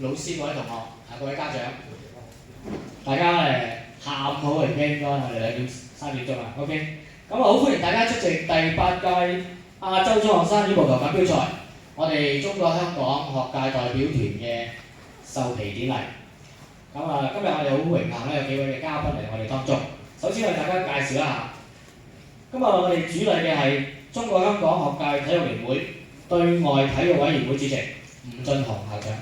老師、各位同學、各位家長，大家下午好嚟嘅，應該我哋2點3點鐘啦。OK， 咁好歡迎大家出席第8屆亞洲中學生羽毛球錦標賽，我哋中國香港學界代表團嘅授旗典禮。今日我哋好榮幸有幾位嘅嘉賓嚟我哋當中。首先為大家介紹一下，今日我哋主禮嘅係中國香港學界體育聯會對外體育委員會主席吳俊雄校長。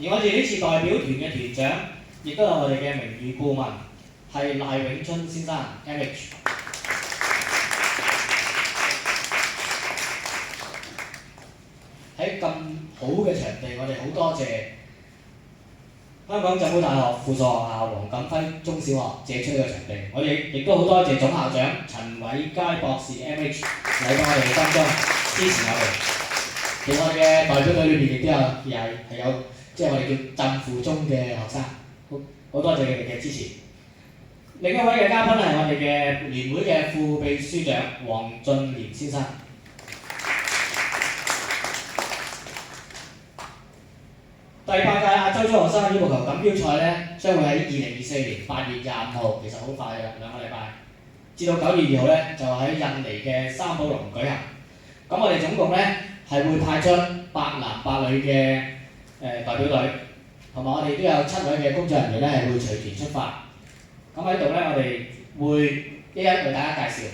而我哋呢次代表團嘅團長，亦都有我哋嘅名譽顧問，係賴永春先生 MH。喺咁好嘅場地，我哋好多謝香港浸會大學附屬學校黃錦輝中小學借出呢個場地，我哋亦都好多謝總校長陳偉佳博士 MH 嚟到我哋當中支持我哋。其實我哋嘅代表隊裏邊亦都有即係我哋叫浸附中嘅學生，好多謝你哋嘅支持。另一位嘅嘉賓係我哋嘅聯會嘅副秘書長黃俊廉先生。第8屆亞洲中學生羽毛球錦標賽咧，將會喺2024年8月25號，其實好快嘅2個禮拜，至到9月2號咧，就喺印尼嘅三寶龍舉行。咁我哋總共咧係會派出8男8女嘅代表隊，同埋我哋都有7位嘅工作人員咧係會隨團出發。咁喺度咧，我哋會一一為大家介紹。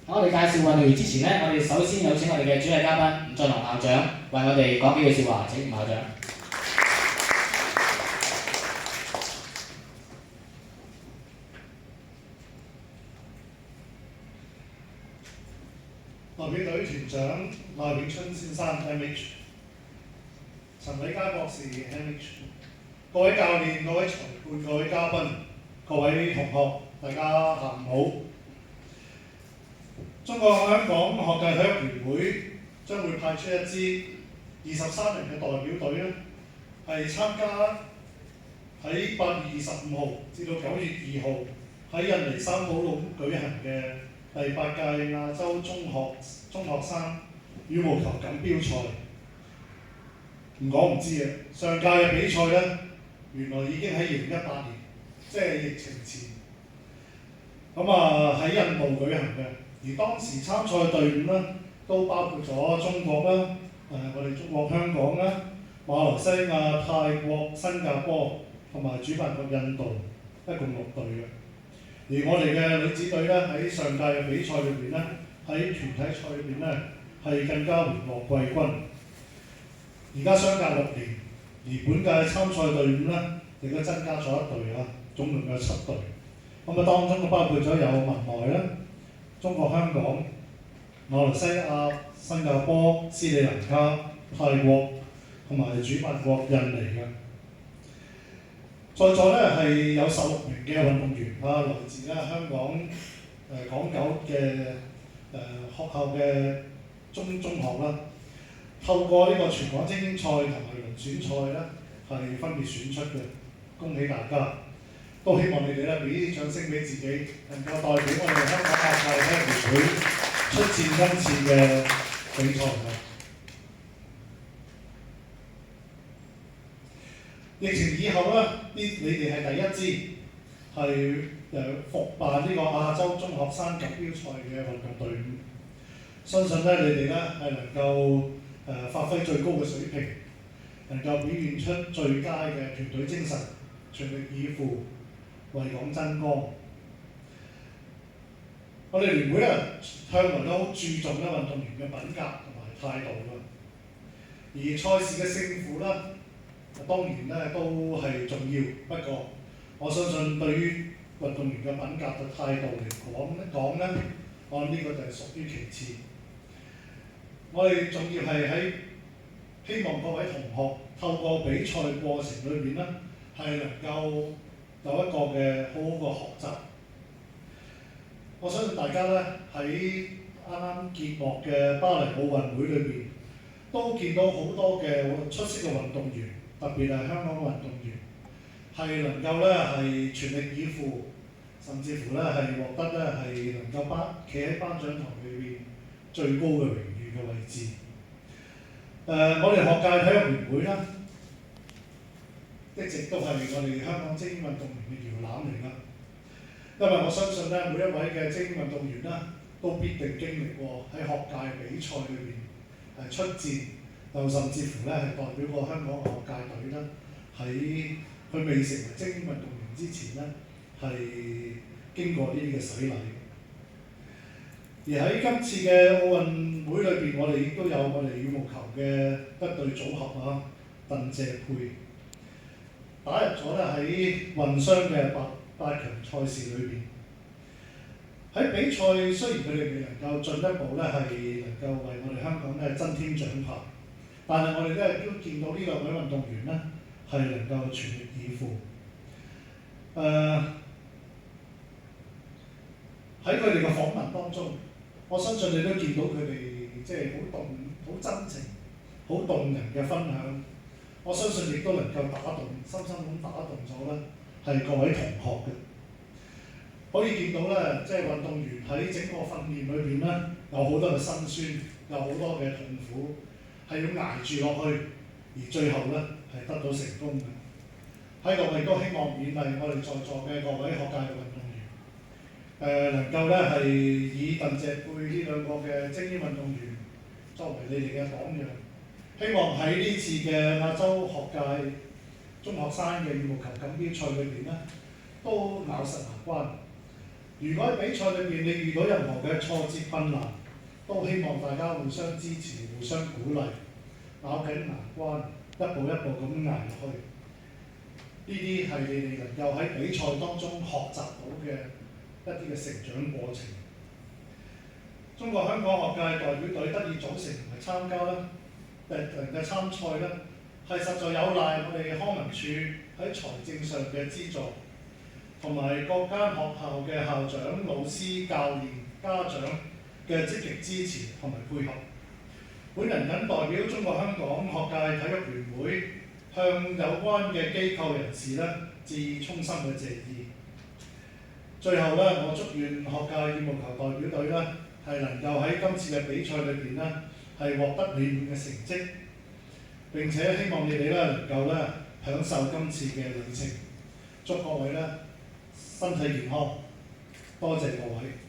喺我哋介紹運動員之前咧，我哋首先有請我哋嘅主禮嘉賓吳俊雄校長為我哋講幾句説話。請吳校長。代表隊團長賴永春先生 MH， 陳偉佳博士 MH， 各位教練、各位裁判、各位嘉賓、各位同學，大家下午好。中國香港學界體育聯會將會派出一支23人嘅代表隊咧，係參加喺8月25號至到9月2號喺印尼三寶龍舉行嘅第8屆亞洲中學生羽毛球錦標賽。唔講唔知嘅，上屆嘅比賽咧，原來已經喺2018年，即係疫情前，喺印度舉行嘅。而當時參賽隊伍咧，都包括咗中國啦，我哋中國香港啦、馬來西亞、泰國、新加坡同埋主辦國印度，一共6隊嘅。而我哋嘅女子隊咧，喺上屆嘅比賽裏邊咧，喺團體賽裏邊咧係更加榮獲季軍。而家相隔6年，而本屆參賽隊伍咧亦都增加咗1隊啊，總共有7隊。當中都包括咗有文萊啦、中國香港、馬來西亞、新加坡、斯里蘭卡、泰國同埋主辦國印尼嘅。在座咧係有16名嘅運動員來自香港港九嘅學校嘅中學啦。透過呢個全港精英賽同埋輪選賽咧，係分別選出嘅，恭喜大家！都希望你哋咧俾啲掌聲俾自己，能夠代表我哋香港學界體育聯會出戰今次嘅比賽嘅。疫情以後咧，你哋係第一支係復辦呢個亞洲中學生錦標賽嘅運動隊伍。相信咧你哋咧係能夠發揮最高嘅水平，能夠表現出最佳嘅團隊精神，全力以赴，為港爭光。我哋聯會咧向來都好注重咧運動員嘅品格同埋態度嘅，而賽事嘅勝負咧，當然咧都係重要。不過，我相信對於運動員嘅品格嘅態度嚟講咧，我諗呢個就係屬於其次。我哋仲要係喺希望各位同學透過比賽過程裏邊咧，係能夠有一個嘅好好嘅學習。我相信大家咧喺啱啱結幕嘅巴黎奧運會裏邊，都見到好多嘅出色嘅運動員，特別係香港嘅運動員，係能夠咧係全力以赴，甚至乎咧係獲得咧係能夠企喺頒獎台裏邊最高嘅榮譽嘅。嘅位置。我哋學界體育聯會啦，一直都係我哋香港精英運動員嘅搖籃嚟㗎。因為我相信咧，每一位嘅精英運動員啦，都必定經歷過喺學界比賽裏邊出戰，又甚至乎咧係代表過香港學界隊啦，喺佢未成為精英運動員之前咧，係經過呢啲嘅洗禮。而喺今次嘅奧運會裏邊，我哋亦都有我哋羽毛球嘅一對組合啊，鄧謝佩打入咗咧喺混雙嘅八強賽事裏邊。喺比賽雖然佢哋未能夠進一步咧係能夠為我哋香港咧增添獎牌，但係我哋咧都見到呢兩位運動員咧係能夠全力以赴。喺佢哋嘅訪問當中，我相信你都見到佢哋即係好真情、好動人嘅分享。我相信亦都能夠深深咁打動咗咧係各位同學嘅。可以見到咧，即係運動員喺整個訓練裏邊咧，有好多嘅辛酸，有好多嘅痛苦，係要捱住落去，而最後咧係得到成功嘅。喺度我亦都希望勉勵我哋在座嘅各位學界嘅運動員，能夠咧係以鄧謝佩呢兩個嘅精英運動員作為你哋嘅榜樣。希望喺呢次嘅亞洲學界中學生嘅羽毛球錦標賽裏邊咧，都咬實牙關。如果喺比賽裏邊你遇到任何嘅挫折困難，都希望大家互相支持、互相鼓勵，咬緊牙關，一步一步咁捱落去。呢啲係你哋能夠喺比賽當中學習到嘅一啲嘅成長過程。中國香港學界代表隊得以組成同埋參加啦，能夠參賽咧，係實在有賴我哋康文署喺財政上嘅資助，同埋各間學校嘅校長、老師、教練、家長嘅積極支持同埋配合。本人謹代表中國香港學界體育聯會向有關嘅機構人士咧致以衷心嘅謝意。最後咧，我祝願學界羽毛球代表隊咧係能夠喺今次嘅比賽裏邊咧係獲得美滿嘅成績，並且希望你哋咧能夠咧享受今次嘅旅程。祝各位咧身體健康，多謝各位。